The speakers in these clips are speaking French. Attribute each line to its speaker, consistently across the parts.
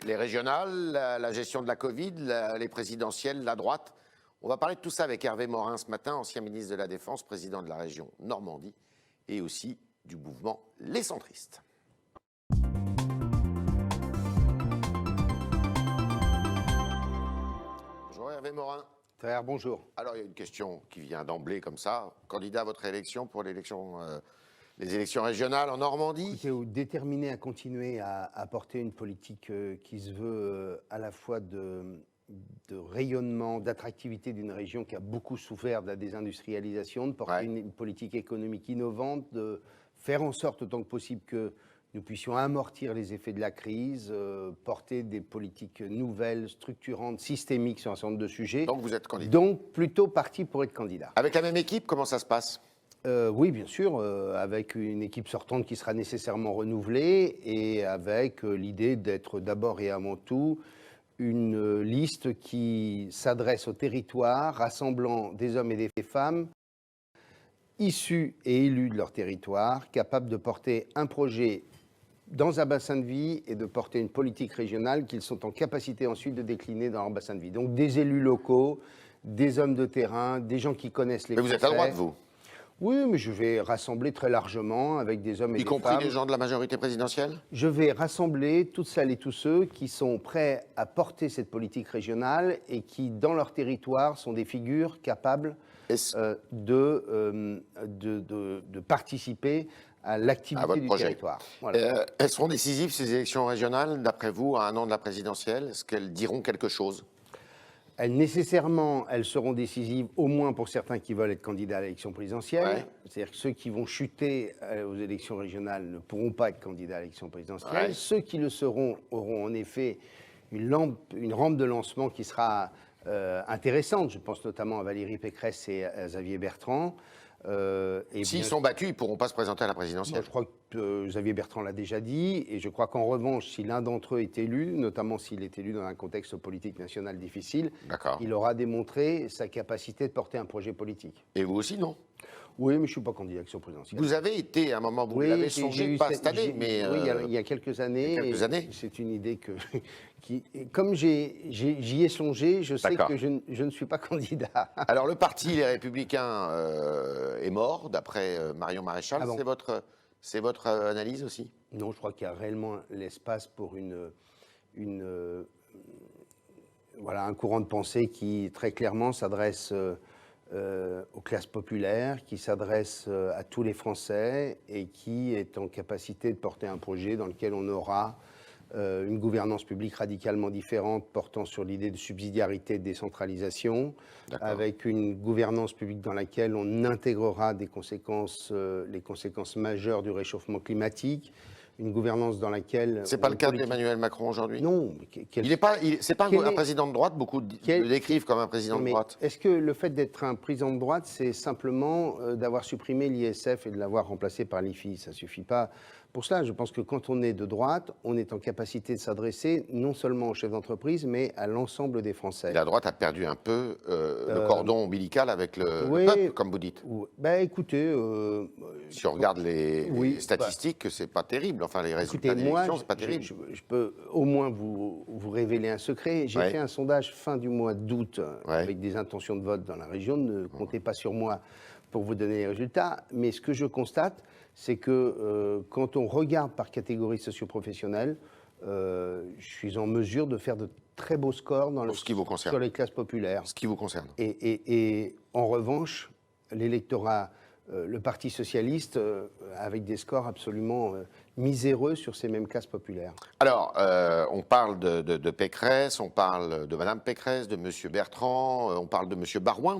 Speaker 1: les régionales, la gestion de la Covid, les présidentielles, la droite. On va parler de tout ça avec Hervé Morin ce matin, ancien ministre de la Défense, président de la région Normandie et aussi du mouvement Les Centristes. Bonjour Hervé Morin.
Speaker 2: Frère, bonjour.
Speaker 1: Alors il y a une question qui vient d'emblée comme ça. Candidat à votre élection pour les élections régionales en Normandie.
Speaker 2: Écoutez, déterminé à continuer à porter une politique qui se veut à la fois de rayonnement, d'attractivité d'une région qui a beaucoup souffert de la désindustrialisation, de porter une politique économique innovante, de faire en sorte autant que possible que nous puissions amortir les effets de la crise, porter des politiques nouvelles, structurantes, systémiques sur un certain nombre de sujets.
Speaker 1: Donc vous êtes candidat.
Speaker 2: Donc plutôt parti pour être candidat.
Speaker 1: Avec la même équipe, comment ça se passe ?
Speaker 2: Oui, bien sûr, avec une équipe sortante qui sera nécessairement renouvelée et avec l'idée d'être d'abord et avant tout une liste qui s'adresse au territoire, rassemblant des hommes et des femmes issus et élus de leur territoire, capables de porter un projet dans un bassin de vie et de porter une politique régionale qu'ils sont en capacité ensuite de décliner dans leur bassin de vie. Donc des élus locaux, des hommes de terrain, des gens qui connaissent les Français.
Speaker 1: Mais vous êtes à droite, vous ?
Speaker 2: Oui, mais je vais rassembler très largement avec des hommes et des femmes.
Speaker 1: Y compris les gens de la majorité présidentielle ?
Speaker 2: Je vais rassembler toutes celles et tous ceux qui sont prêts à porter cette politique régionale et qui, dans leur territoire, sont des figures capables de participer à l'activité du territoire.
Speaker 1: Voilà. Elles seront décisives, ces élections régionales, d'après vous, à un an de la présidentielle ? Est-ce qu'elles diront quelque chose ?
Speaker 2: Nécessairement, elles seront décisives, au moins pour certains qui veulent être candidats à l'élection présidentielle.
Speaker 1: Ouais.
Speaker 2: C'est-à-dire que ceux qui vont chuter aux élections régionales ne pourront pas être candidats à l'élection présidentielle.
Speaker 1: Ouais.
Speaker 2: Ceux qui le seront auront en effet une rampe de lancement qui sera intéressante. Je pense notamment à Valérie Pécresse et à Xavier Bertrand.
Speaker 1: S'ils sont battus, ils ne pourront pas se présenter à la présidentielle.
Speaker 2: Je crois que Xavier Bertrand l'a déjà dit, et je crois qu'en revanche, si l'un d'entre eux est élu, notamment s'il est élu dans un contexte politique national difficile, il aura démontré sa capacité de porter un projet politique.
Speaker 1: Et vous aussi, non ?
Speaker 2: Oui, mais je ne suis pas candidat à l'élection présidentielle.
Speaker 1: Vous avez été, à un moment, vous l'avez songé, pas cette année, mais...
Speaker 2: Oui, il y a quelques années. C'est une idée comme j'y ai songé, je sais que je ne suis pas candidat.
Speaker 1: Alors, le parti Les Républicains est mort, d'après Marion Maréchal. Ah bon. C'est votre analyse aussi ?
Speaker 2: Non, je crois qu'il y a réellement l'espace pour un courant de pensée qui, très clairement, s'adresse... aux classes populaires, qui s'adresse à tous les Français et qui est en capacité de porter un projet dans lequel on aura une gouvernance publique radicalement différente, portant sur l'idée de subsidiarité et de décentralisation, avec une gouvernance publique dans laquelle on intégrera les conséquences majeures du réchauffement climatique, une gouvernance dans laquelle...
Speaker 1: C'est pas le cas d'Emmanuel Macron aujourd'hui ?
Speaker 2: Non.
Speaker 1: C'est pas un président de droite, beaucoup le décrivent comme un président de droite.
Speaker 2: Est-ce que le fait d'être un président de droite, c'est simplement d'avoir supprimé l'ISF et de l'avoir remplacé par l'IFI ? Ça ne suffit pas pour cela. Je pense que quand on est de droite, on est en capacité de s'adresser non seulement aux chefs d'entreprise, mais à l'ensemble des Français.
Speaker 1: La droite a perdu un peu le cordon ombilical avec le peuple, comme vous dites.
Speaker 2: Écoutez...
Speaker 1: si on regarde les statistiques, c'est pas terrible. Enfin, les résultats d'élection, c'est pas terrible.
Speaker 2: Je peux au moins vous révéler un secret. J'ai fait un sondage fin du mois d'août avec des intentions de vote dans la région. Ne comptez pas sur moi pour vous donner les résultats. Mais ce que je constate, c'est que quand on regarde par catégorie socio-professionnelle, je suis en mesure de faire de très beaux scores sur les classes populaires.
Speaker 1: Ce qui vous concerne.
Speaker 2: Et en revanche, l'électorat... le Parti socialiste avec des scores absolument miséreux sur ces mêmes classes populaires.
Speaker 1: Alors, on parle de Pécresse, on parle de Madame Pécresse, de Monsieur Bertrand, on parle de Monsieur Barouin.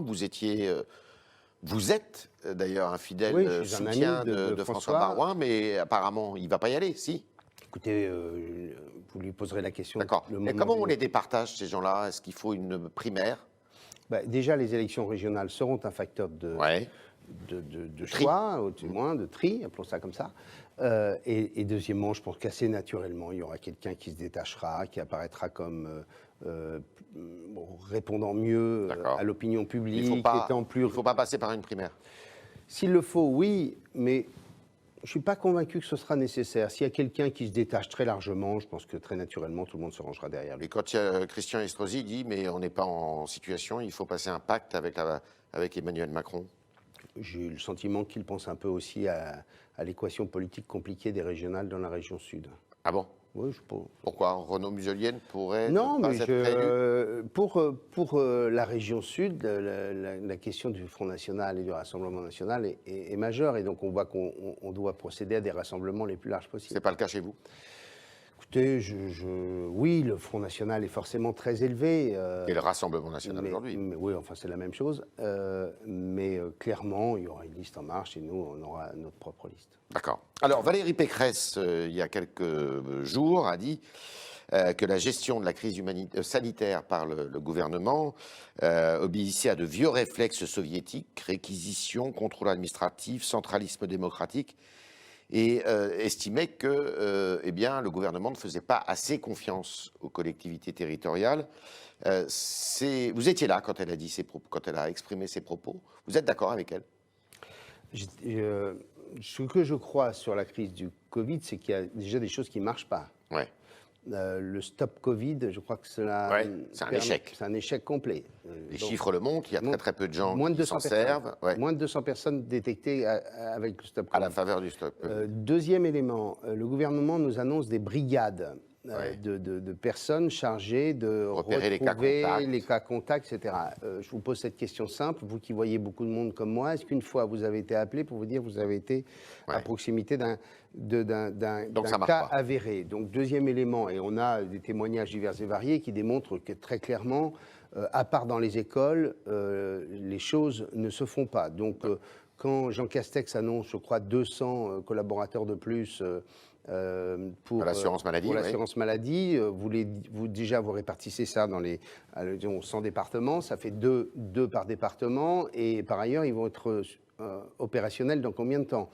Speaker 1: Vous êtes d'ailleurs un fidèle soutien de François Barouin, mais apparemment, il ne va pas y aller, si ?
Speaker 2: Écoutez, vous lui poserez la question.
Speaker 1: D'accord. Mais comment on les départage, ces gens-là ? Est-ce qu'il faut une primaire ?
Speaker 2: Déjà, les élections régionales seront un facteur de choix, au moins de tri, appelons ça comme ça. Et deuxièmement, je pense qu'assez naturellement, il y aura quelqu'un qui se détachera, qui apparaîtra comme répondant mieux à l'opinion publique.
Speaker 1: Il ne faut pas passer par une primaire.
Speaker 2: S'il le faut, oui, mais Je ne suis pas convaincu que ce sera nécessaire. S'il y a quelqu'un qui se détache très largement, je pense que très naturellement, tout le monde se rangera derrière lui.
Speaker 1: Et quand Christian Estrosi dit, mais on n'est pas en situation, il faut passer un pacte avec Emmanuel Macron.
Speaker 2: J'ai le sentiment qu'il pense un peu aussi à l'équation politique compliquée des régionales dans la région sud.
Speaker 1: Ah bon?
Speaker 2: Oui, je pense.
Speaker 1: Pourquoi Renaud Muselienne pourrait
Speaker 2: non,
Speaker 1: pas
Speaker 2: mais
Speaker 1: être réélu?
Speaker 2: pour la région sud, la question du Front National et du Rassemblement National est majeure. Et donc, on voit qu'on doit procéder à des rassemblements les plus larges possibles.
Speaker 1: C'est pas le cas chez vous?
Speaker 2: Écoutez, oui, le Front National est forcément très élevé.
Speaker 1: Et le Rassemblement National aujourd'hui?
Speaker 2: Oui, enfin, c'est la même chose. Mais clairement, il y aura une liste En Marche et nous, on aura notre propre liste.
Speaker 1: D'accord. Alors, Valérie Pécresse, il y a quelques jours, a dit que la gestion de la crise sanitaire par le gouvernement obéissait à de vieux réflexes soviétiques, réquisition, contrôle administratif, centralisme démocratique, et estimait que eh bien, le gouvernement ne faisait pas assez confiance aux collectivités territoriales. Vous étiez là quand elle a dit quand elle a exprimé ses propos. Vous êtes d'accord avec elle?
Speaker 2: Ce que je crois sur la crise du Covid, c'est qu'il y a déjà des choses qui ne marchent pas.
Speaker 1: Ouais.
Speaker 2: Le stop Covid, je crois que cela.
Speaker 1: Ouais, c'est un échec.
Speaker 2: C'est un échec complet.
Speaker 1: Les chiffres le montrent, il y a très peu de gens qui s'en servent.
Speaker 2: Ouais. Moins de 200 personnes détectées avec le stop Covid.
Speaker 1: À la faveur du stop Covid.
Speaker 2: Deuxième élément, le gouvernement nous annonce des brigades de personnes chargées de
Speaker 1: repérer
Speaker 2: retrouver les cas contacts, etc. Je vous pose cette question simple, vous qui voyez beaucoup de monde comme moi, est-ce qu'une fois vous avez été appelé pour vous dire que vous avez été à proximité d'un cas avéré? Donc deuxième élément, et on a des témoignages divers et variés qui démontrent que très clairement, à part dans les écoles, les choses ne se font pas. Donc quand Jean Castex annonce, je crois, 200 collaborateurs de plus pour
Speaker 1: l'assurance maladie,
Speaker 2: déjà vous répartissez ça dans les 100 départements, ça fait deux par département, et par ailleurs ils vont être opérationnels dans combien de temps?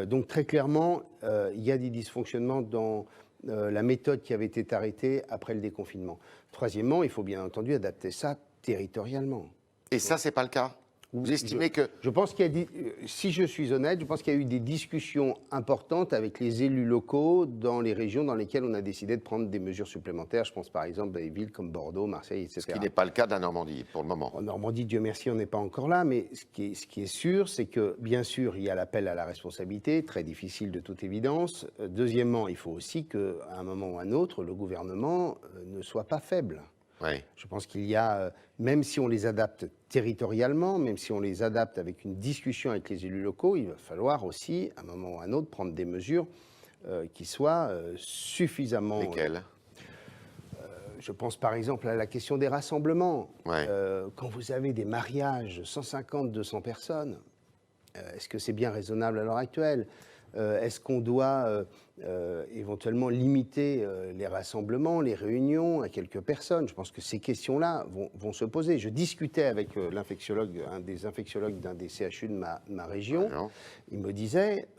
Speaker 2: Donc très clairement, il y a des dysfonctionnements dans la méthode qui avait été arrêtée après le déconfinement. Troisièmement, il faut bien entendu adapter ça territorialement.
Speaker 1: Et ça, c'est pas le cas? Vous estimez que...
Speaker 2: Je pense qu'il y a, si je suis honnête, je pense qu'il y a eu des discussions importantes avec les élus locaux dans les régions dans lesquelles on a décidé de prendre des mesures supplémentaires. Je pense par exemple à des villes comme Bordeaux, Marseille, etc.
Speaker 1: Ce qui n'est pas le cas de la Normandie, pour le moment.
Speaker 2: En Normandie, Dieu merci, on n'est pas encore là, mais ce qui est sûr, c'est que, bien sûr, il y a l'appel à la responsabilité, très difficile de toute évidence. Deuxièmement, il faut aussi qu'à un moment ou à un autre, le gouvernement ne soit pas faible.
Speaker 1: Oui.
Speaker 2: Je pense qu'il y a, même si on les adapte territorialement, même si on les adapte avec une discussion avec les élus locaux, il va falloir aussi, à un moment ou à un autre, prendre des mesures qui soient suffisamment...
Speaker 1: Lesquelles?
Speaker 2: Je pense par exemple à la question des rassemblements.
Speaker 1: Ouais.
Speaker 2: Quand vous avez des mariages, 150, 200 personnes, est-ce que c'est bien raisonnable à l'heure actuelle? Est-ce qu'on doit éventuellement limiter les rassemblements, les réunions à quelques personnes? Je pense que ces questions-là vont se poser. Je discutais avec l'infectiologue, un des infectiologues d'un des CHU de ma région.
Speaker 1: Ouais,
Speaker 2: il me disait,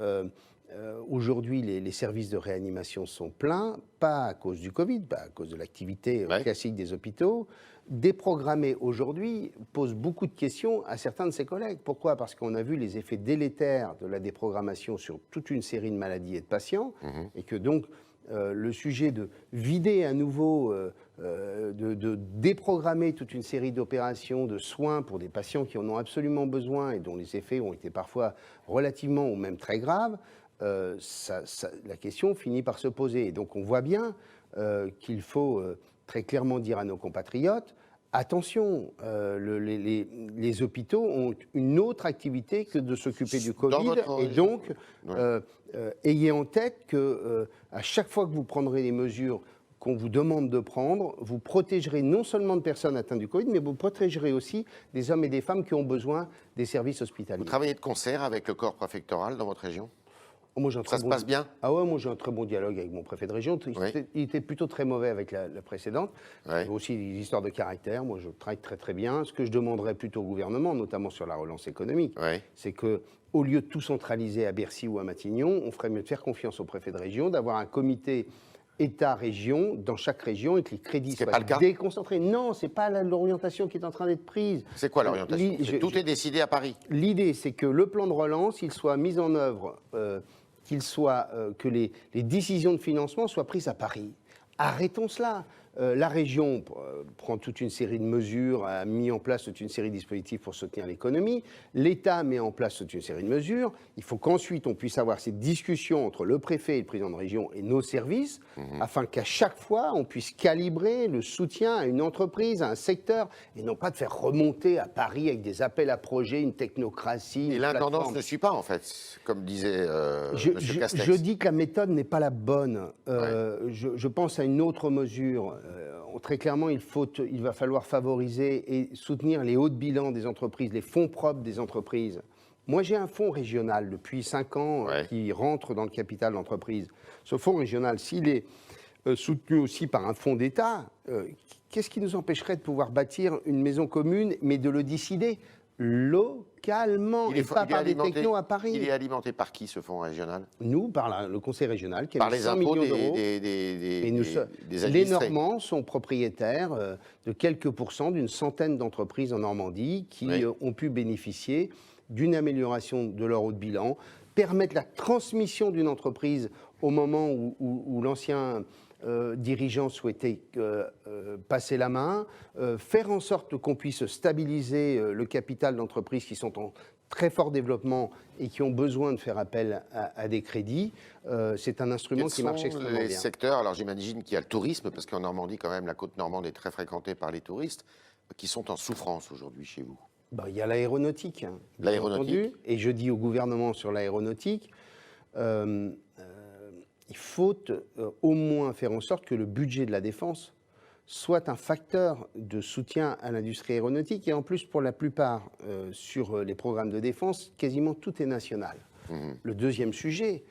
Speaker 2: aujourd'hui, les services de réanimation sont pleins, pas à cause du Covid, pas à cause de l'activité classique des hôpitaux. Déprogrammer aujourd'hui pose beaucoup de questions à certains de ses collègues. Pourquoi? Parce qu'on a vu les effets délétères de la déprogrammation sur toute une série de maladies et de patients, et que donc le sujet de vider à nouveau, de déprogrammer toute une série d'opérations, de soins pour des patients qui en ont absolument besoin et dont les effets ont été parfois relativement ou même très graves, la question finit par se poser. Et donc on voit bien qu'il faut très clairement dire à nos compatriotes, attention, les hôpitaux ont une autre activité que de s'occuper du Covid, et donc ayez en tête que à chaque fois que vous prendrez les mesures qu'on vous demande de prendre, vous protégerez non seulement de personnes atteintes du Covid, mais vous protégerez aussi des hommes et des femmes qui ont besoin des services hospitaliers.
Speaker 1: Vous travaillez de concert avec le corps préfectoral dans votre région?
Speaker 2: Moi,
Speaker 1: ça se passe bien?
Speaker 2: Ah ouais, moi j'ai un très bon dialogue avec mon préfet de région. Il était plutôt très mauvais avec la précédente. Il y a aussi des histoires de caractère. Moi, je travaille très très bien. Ce que je demanderais plutôt au gouvernement, notamment sur la relance économique, c'est que, au lieu de tout centraliser à Bercy ou à Matignon, on ferait mieux de faire confiance au préfet de région, d'avoir un comité État-région dans chaque région et que les crédits soient déconcentrés. Non, c'est pas l'orientation qui est en train d'être prise.
Speaker 1: C'est quoi l'orientation? Tout est décidé à Paris.
Speaker 2: L'idée, c'est que le plan de relance, il soit mis en œuvre que les décisions de financement soient prises à Paris. Arrêtons cela. La région prend toute une série de mesures, a mis en place toute une série de dispositifs pour soutenir l'économie. L'État met en place toute une série de mesures. Il faut qu'ensuite on puisse avoir cette discussion entre le préfet et le président de région et nos services, afin qu'à chaque fois on puisse calibrer le soutien à une entreprise, à un secteur, et non pas de faire remonter à Paris avec des appels à projets, une technocratie.
Speaker 1: Et l'intendance ne suit pas, en fait, comme disait M. Castex.
Speaker 2: Je dis que la méthode n'est pas la bonne. Je pense à une autre mesure. Très clairement, il va falloir favoriser et soutenir les hauts de bilan des entreprises, les fonds propres des entreprises. Moi, j'ai un fonds régional depuis 5 ans qui rentre dans le capital d'entreprise. Ce fonds régional, s'il est soutenu aussi par un fonds d'État, qu'est-ce qui nous empêcherait de pouvoir bâtir une maison commune, mais de le décider localement et pas par des technos à Paris?
Speaker 1: Il est alimenté par qui, ce fonds régional?
Speaker 2: Nous, par le conseil régional, qui a
Speaker 1: par
Speaker 2: mis
Speaker 1: les
Speaker 2: 100
Speaker 1: impôts
Speaker 2: millions d'euros.
Speaker 1: des
Speaker 2: Les
Speaker 1: administrés.
Speaker 2: Normands sont propriétaires de quelques pourcents d'une centaine d'entreprises en Normandie qui ont pu bénéficier d'une amélioration de leur haut de bilan, permettre la transmission d'une entreprise au moment où l'ancien dirigeants souhaitaient passer la main, faire en sorte qu'on puisse stabiliser le capital d'entreprises qui sont en très fort développement et qui ont besoin de faire appel à des crédits. C'est un instrument qui marche extrêmement bien.
Speaker 1: Les secteurs, alors j'imagine qu'il y a le tourisme, parce qu'en Normandie, quand même, la côte normande est très fréquentée par les touristes, qui sont en souffrance aujourd'hui chez vous.
Speaker 2: Il y a l'aéronautique.
Speaker 1: L'aéronautique.
Speaker 2: Et je dis au gouvernement sur l'aéronautique, il faut au moins faire en sorte que le budget de la défense soit un facteur de soutien à l'industrie aéronautique. Et en plus, pour la plupart, sur les programmes de défense, quasiment tout est national. Le deuxième sujet,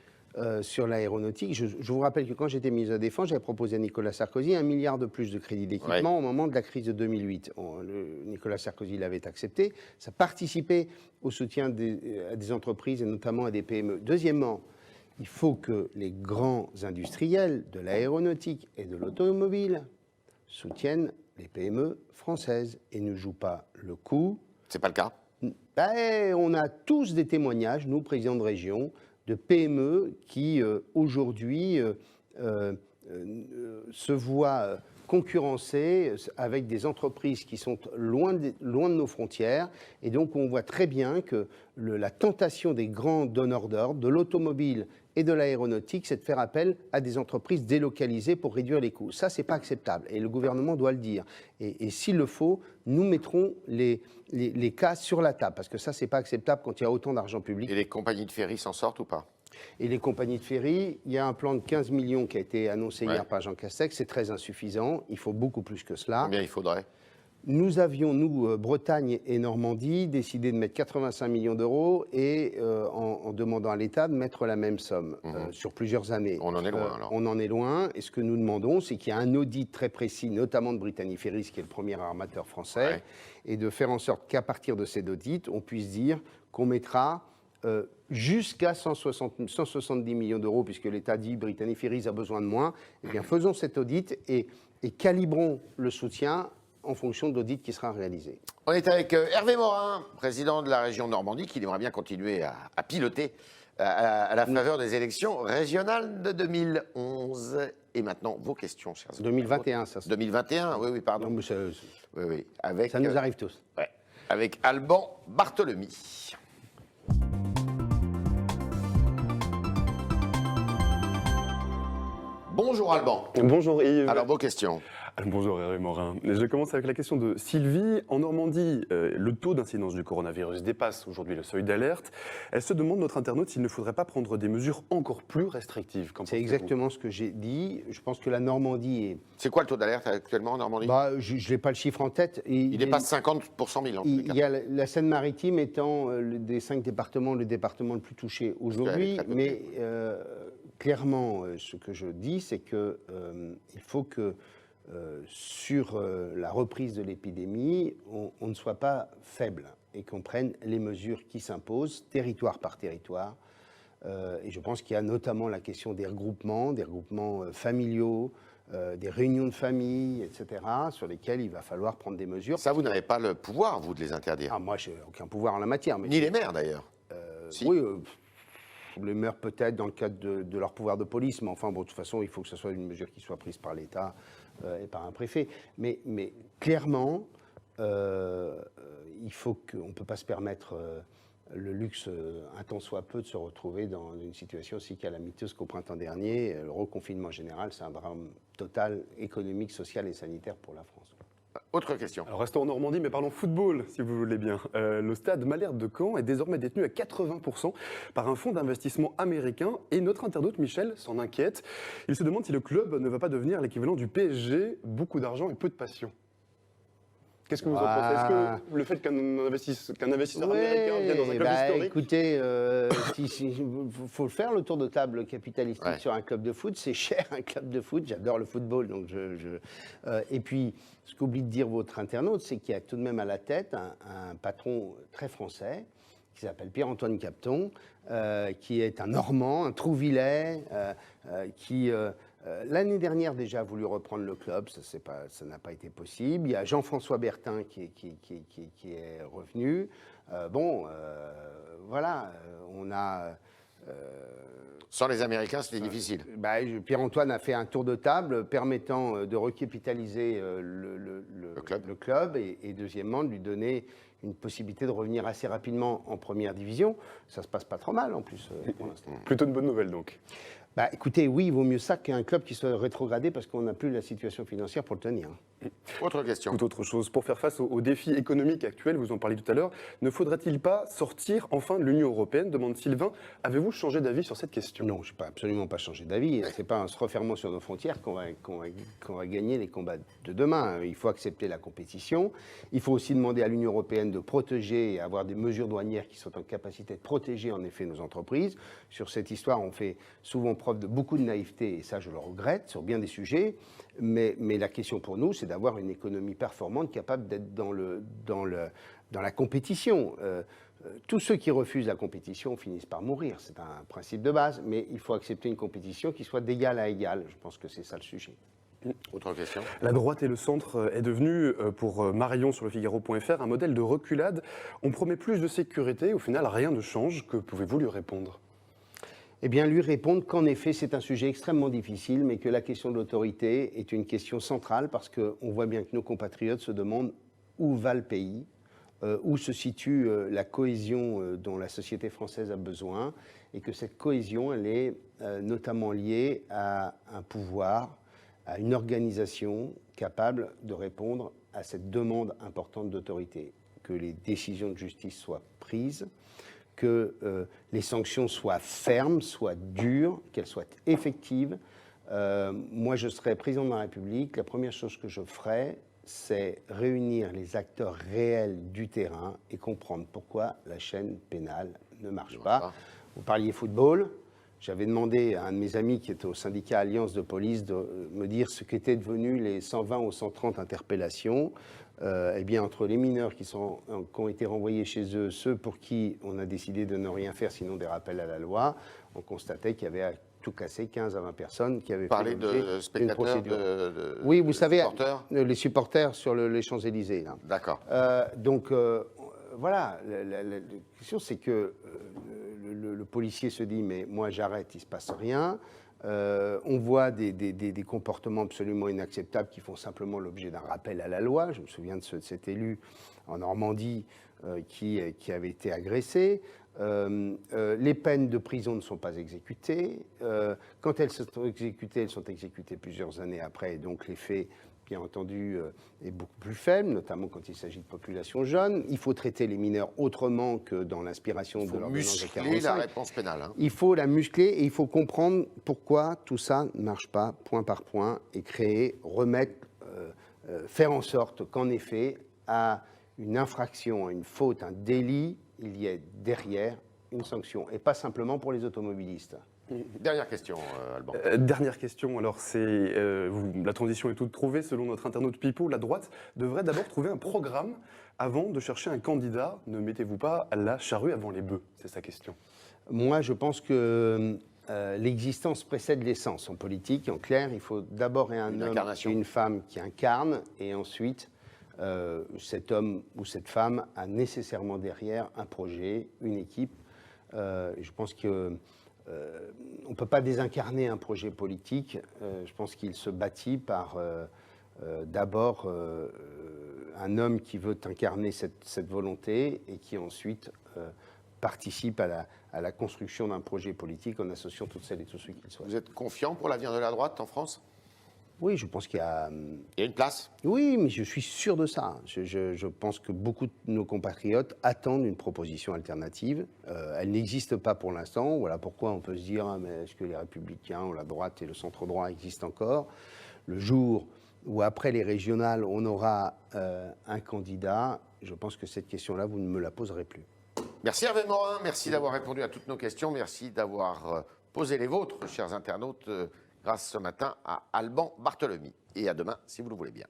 Speaker 2: sur l'aéronautique, je vous rappelle que quand j'étais ministre de la Défense, j'avais proposé à Nicolas Sarkozy 1 milliard de plus de crédits d'équipement au moment de la crise de 2008. Nicolas Sarkozy l'avait accepté. Ça participait au soutien à des entreprises et notamment à des PME. Deuxièmement, il faut que les grands industriels de l'aéronautique et de l'automobile soutiennent les PME françaises et ne jouent pas le coup.
Speaker 1: C'est pas le cas.
Speaker 2: On a tous des témoignages, nous, présidents de région, de PME qui, aujourd'hui, se voient concurrencés avec des entreprises qui sont loin de nos frontières. Et donc, on voit très bien que la tentation des grands donneurs d'ordre, de l'automobile et de l'aéronautique, c'est de faire appel à des entreprises délocalisées pour réduire les coûts. Ça, c'est pas acceptable. Et le gouvernement doit le dire. Et s'il le faut, nous mettrons les cas sur la table. Parce que ça, c'est pas acceptable quand il y a autant d'argent public.
Speaker 1: Et les compagnies de ferry s'en sortent ou pas?
Speaker 2: Et les compagnies de ferry, il y a un plan de 15 millions qui a été annoncé hier par Jean Castex. C'est très insuffisant. Il faut beaucoup plus que cela.
Speaker 1: Combien il faudrait?
Speaker 2: Nous avions, Bretagne et Normandie, décidé de mettre 85 millions d'euros et en demandant à l'État de mettre la même somme sur plusieurs années.
Speaker 1: On en est loin, alors.
Speaker 2: On en est loin. Et ce que nous demandons, c'est qu'il y ait un audit très précis, notamment de Brittany Ferries, qui est le premier armateur français, et de faire en sorte qu'à partir de cet audit, on puisse dire qu'on mettra jusqu'à 170 millions d'euros, puisque l'État dit Brittany Ferries a besoin de moins. Eh bien, faisons cet audit et calibrons le soutien en fonction de l'audit qui sera réalisé.
Speaker 1: On est avec Hervé Morin, président de la région Normandie, qui aimerait bien continuer à piloter à la faveur des élections régionales de 2011. Et maintenant, vos questions, chers amis.
Speaker 2: 2021, ça.
Speaker 1: 2021, oui, pardon.
Speaker 2: Non, mais
Speaker 1: Oui. Avec,
Speaker 2: ça nous arrive tous.
Speaker 1: Avec Alban Barthelemy. Bonjour Alban.
Speaker 3: Bonjour Yves.
Speaker 1: Alors, vos questions.
Speaker 3: Bonjour Hervé Morin. Je commence avec la question de Sylvie. En Normandie, le taux d'incidence du coronavirus dépasse aujourd'hui le seuil d'alerte. Elle se demande, notre internaute, s'il ne faudrait pas prendre des mesures encore plus restrictives.
Speaker 2: C'est exactement ce que j'ai dit. Je pense que la Normandie est...
Speaker 1: C'est quoi le taux d'alerte actuellement en Normandie?
Speaker 2: Je n'ai pas le chiffre en tête.
Speaker 1: Il dépasse 50 pour 100 000 en tous les cas.
Speaker 2: Il y a la Seine-Maritime étant des 5 départements, le département le plus touché aujourd'hui. Mais clairement, ce que je dis, c'est qu'il faut que sur la reprise de l'épidémie, on ne soit pas faible et qu'on prenne les mesures qui s'imposent, territoire par territoire. Et je pense qu'il y a notamment la question des regroupements familiaux, des réunions de famille, etc., sur lesquels il va falloir prendre des mesures.
Speaker 1: Ça, vous n'avez pas le pouvoir, vous, de les interdire?
Speaker 2: Moi, je n'ai aucun pouvoir en la matière. Mais
Speaker 1: ni les maires, d'ailleurs. Si.
Speaker 2: Oui, les maires peut-être dans le cadre de leur pouvoir de police, mais enfin, bon, de toute façon, il faut que ce soit une mesure qui soit prise par l'État et par un préfet. Mais clairement, il faut qu'on ne peut pas se permettre le luxe, un tant soit peu, de se retrouver dans une situation aussi calamiteuse qu'au printemps dernier. Le reconfinement général, c'est un drame total, économique, social et sanitaire pour la France.
Speaker 1: Autre question.
Speaker 3: Alors restons en Normandie, mais parlons football, si vous voulez bien. Le stade Malherbe de Caen est désormais détenu à 80% par un fonds d'investissement américain et notre internaute Michel s'en inquiète. Il se demande si le club ne va pas devenir l'équivalent du PSG, beaucoup d'argent et peu de passion. Qu'est-ce que vous en pensez? Est-ce que le fait qu'un investisseur américain vienne dans un club historique...
Speaker 2: Écoutez, faut faire le tour de table capitalistique sur un club de foot. C'est cher, un club de foot. J'adore le football. Donc et puis, ce qu'oublie de dire votre internaute, c'est qu'il y a tout de même à la tête un patron très français qui s'appelle Pierre-Antoine Capton, qui est un Normand, un Trouvillais, qui... l'année dernière déjà a voulu reprendre le club, ça n'a pas été possible. Il y a Jean-François Bertin qui est revenu. Voilà, on a...
Speaker 1: Sans les Américains, c'était difficile.
Speaker 2: Pierre-Antoine a fait un tour de table permettant de recapitaliser le club et deuxièmement de lui donner une possibilité de revenir assez rapidement en première division. Ça se passe pas trop mal en plus pour l'instant.
Speaker 3: Plutôt une bonne nouvelle donc.
Speaker 2: Écoutez, oui, il vaut mieux ça qu'un club qui soit rétrogradé parce qu'on n'a plus la situation financière pour le tenir.
Speaker 1: Autre question.
Speaker 3: Tout autre chose. Pour faire face aux défis économiques actuels, vous en parliez tout à l'heure, ne faudrait-il pas sortir enfin de l'Union européenne, demande Sylvain. Avez-vous changé d'avis sur cette question?
Speaker 2: Non, je n'ai absolument pas changé d'avis. Ce n'est pas en se refermant sur nos frontières qu'on va gagner les combats de demain. Il faut accepter la compétition. Il faut aussi demander à l'Union européenne de protéger et avoir des mesures douanières qui sont en capacité de protéger en effet nos entreprises. Sur cette histoire, on fait souvent preuve de beaucoup de naïveté, et ça je le regrette, sur bien des sujets, mais la question pour nous, c'est d'avoir une économie performante capable d'être dans la compétition. Tous ceux qui refusent la compétition finissent par mourir, c'est un principe de base, mais il faut accepter une compétition qui soit d'égal à égal, je pense que c'est ça le sujet.
Speaker 1: Autre question.
Speaker 3: La droite et le centre est devenu, pour Marion sur le Figaro.fr, un modèle de reculade. On promet plus de sécurité, au final rien ne change. Que pouvez-vous lui répondre?
Speaker 2: Eh bien, lui répondre qu'en effet, c'est un sujet extrêmement difficile, mais que la question de l'autorité est une question centrale parce qu'on voit bien que nos compatriotes se demandent où va le pays, où se situe la cohésion dont la société française a besoin, et que cette cohésion, elle est notamment liée à un pouvoir, à une organisation capable de répondre à cette demande importante d'autorité, que les décisions de justice soient prises, que les sanctions soient fermes, soient dures, qu'elles soient effectives. Moi, je serais président de la République. La première chose que je ferais, c'est réunir les acteurs réels du terrain et comprendre pourquoi la chaîne pénale ne marche pas. Vous parliez football. J'avais demandé à un de mes amis qui était au syndicat Alliance de police de me dire ce qu'étaient devenus les 120 ou 130 interpellations. Eh bien, entre les mineurs qui ont été renvoyés chez eux, ceux pour qui on a décidé de ne rien faire, sinon des rappels à la loi, on constatait qu'il y avait à tout casser 15 à 20 personnes qui avaient
Speaker 1: fait de spectateurs,
Speaker 2: oui, vous savez,
Speaker 1: supporters.
Speaker 2: Les supporters sur les Champs-Élysées.
Speaker 1: D'accord.
Speaker 2: Voilà, la question c'est que le policier se dit mais moi j'arrête, il ne se passe rien. On voit des comportements absolument inacceptables qui font simplement l'objet d'un rappel à la loi. Je me souviens de cet élu en Normandie qui avait été agressé. Les peines de prison ne sont pas exécutées. Quand elles sont exécutées plusieurs années après, et donc les faits, bien entendu, est beaucoup plus faible, notamment quand il s'agit de populations jeunes. Il faut traiter les mineurs autrement que dans l'inspiration de l'ordonnance de 45.
Speaker 1: Il faut muscler la réponse pénale.
Speaker 2: Il faut la muscler et il faut comprendre pourquoi tout ça ne marche pas, point par point, et créer, remettre, faire en sorte qu'en effet, à une infraction, à une faute, un délit, il y ait derrière une sanction, et pas simplement pour les automobilistes.
Speaker 1: Dernière question, Alban.
Speaker 3: Dernière question, alors la transition est toute trouvée. Selon notre internaute Pipo, la droite devrait d'abord trouver un programme avant de chercher un candidat. Ne mettez-vous pas la charrue avant les bœufs? C'est sa question.
Speaker 2: Moi, je pense que l'existence précède l'essence en politique. En clair, il faut d'abord un homme et une femme qui incarnent, et ensuite, cet homme ou cette femme a nécessairement derrière un projet, une équipe. Je pense que on ne peut pas désincarner un projet politique. Je pense qu'il se bâtit par d'abord un homme qui veut incarner cette volonté et qui ensuite participe à la construction d'un projet politique en associant toutes celles et tous ceux qui le souhaitent.
Speaker 1: Vous êtes confiant pour l'avenir de la droite en France?
Speaker 2: Oui, je pense qu'il y a...
Speaker 1: Il y a une place?
Speaker 2: Oui, mais je suis sûr de ça. Je pense que beaucoup de nos compatriotes attendent une proposition alternative. Elle n'existe pas pour l'instant. Voilà pourquoi on peut se dire, ah, mais est-ce que les Républicains ou la droite et le centre-droit existent encore? Le jour où, après les régionales, on aura un candidat, je pense que cette question-là, vous ne me la poserez plus.
Speaker 1: Merci Hervé Morin, merci d'avoir répondu à toutes nos questions, merci d'avoir posé les vôtres, chers internautes, grâce ce matin à Alban Barthelemy. Et à demain, si vous le voulez bien.